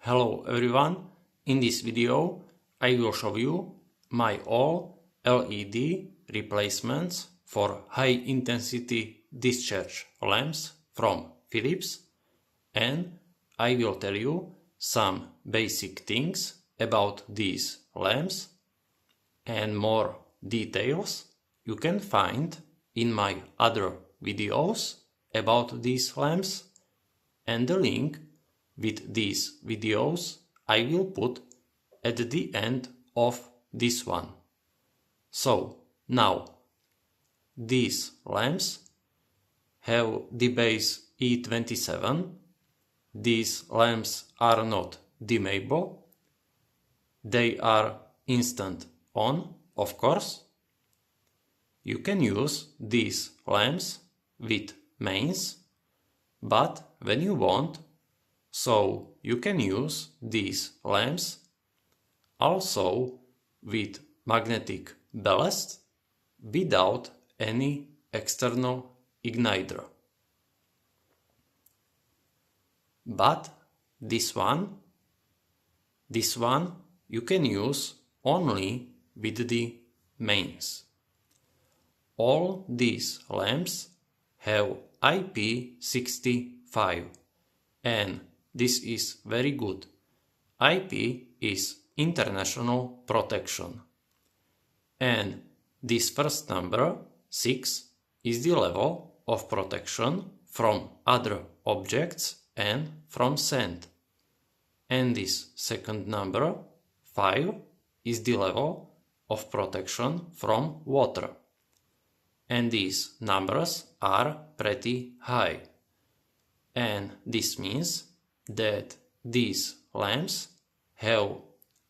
Hello everyone, in this video I will show you my all LED replacements for high intensity discharge lamps from Philips, and I will tell you some basic things about these lamps, and more details you can find in my other videos about these lamps, and the link with these videos I will put at the end of this one. So now, these lamps have the base E27. These lamps are not dimmable. They are instant on, of course. You can use these lamps with mains, but when you want, so you can use these lamps also with magnetic ballast without any external igniter. But this one you can use only with the mains. All these lamps have IP65, and this is very good. IP is international protection. And this first number, 6, is the level of protection from other objects and from sand. And this second number, 5, is the level of protection from water. And these numbers are pretty high. And this means that these lamps have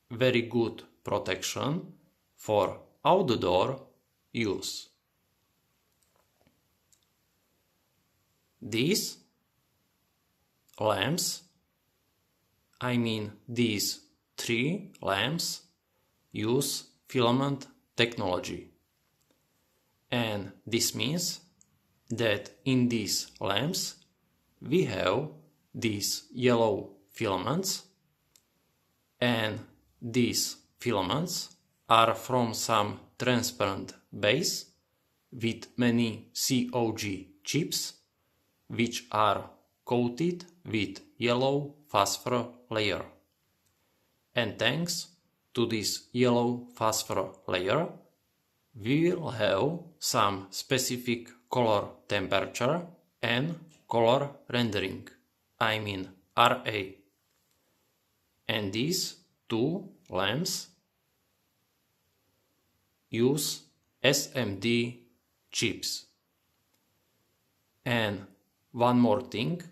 very good protection for outdoor use. These lamps, these 3 lamps, use filament technology. And this means that in these lamps we have these yellow filaments, and these filaments are from some transparent base with many COG chips which are coated with yellow phosphor layer. And thanks to this yellow phosphor layer we will have some specific color temperature and color rendering, RA. And these 2 lamps use SMD chips. And one more thing,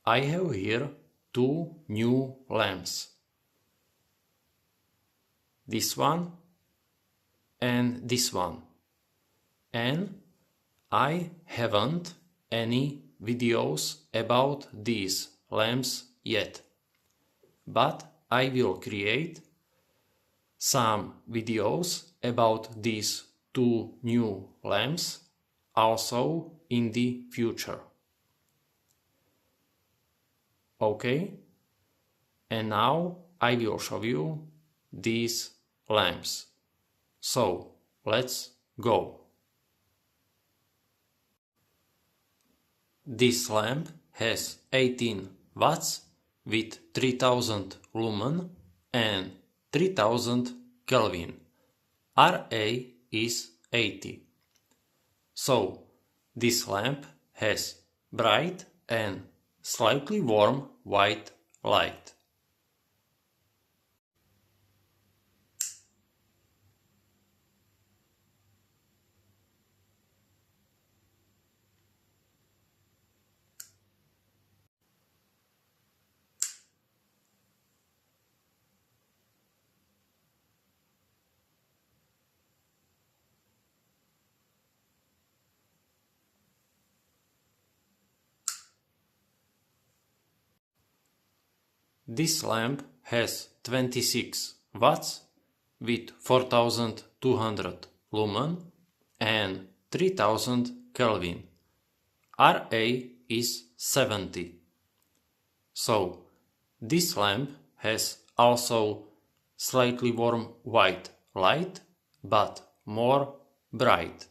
I have here 2 new lamps. This one and this one. And I haven't any videos about these lamps yet, but I will create some videos about these 2 new lamps also in the future. Okay, and now I will show you these lamps. So let's go. This lamp has 18 watts with 3000 lumen and 3000 Kelvin. RA is 80. So this lamp has bright and slightly warm white light. This lamp has 26 watts with 4200 lumen and 3000 Kelvin. RA is 70. So this lamp has also slightly warm white light, but more bright.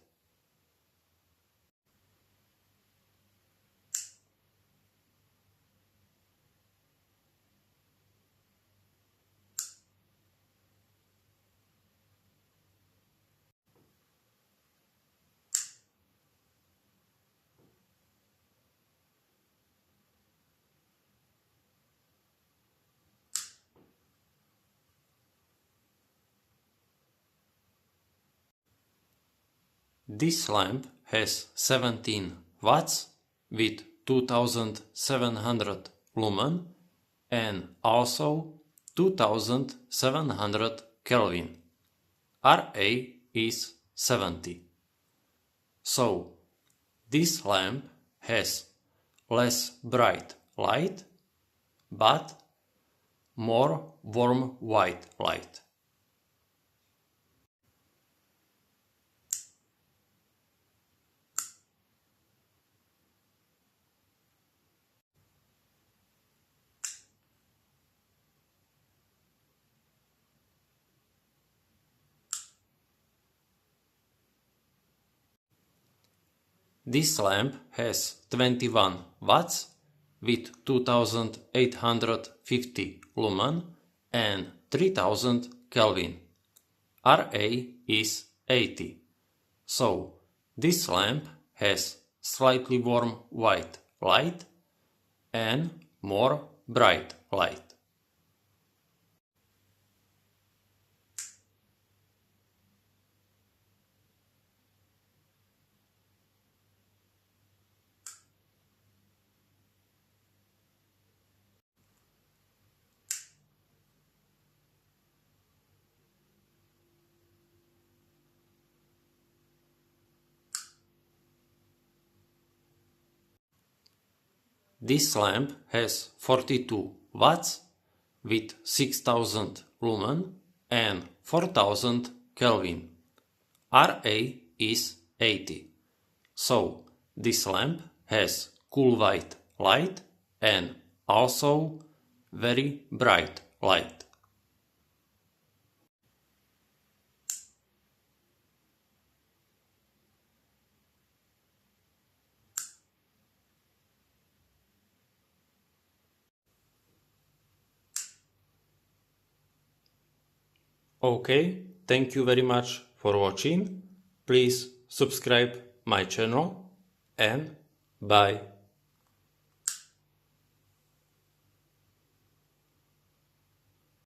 This lamp has 17 watts with 2700 lumen and also 2700 Kelvin. RA is 70. So this lamp has less bright light but more warm white light. This lamp has 21 watts with 2850 lumen and 3000 Kelvin. RA is 80. So this lamp has slightly warm white light and more bright light. This lamp has 42 watts with 6000 lumen and 4000 Kelvin. RA is 80. So this lamp has cool white light and also very bright light. Okay, thank you very much for watching. Please subscribe my channel and bye.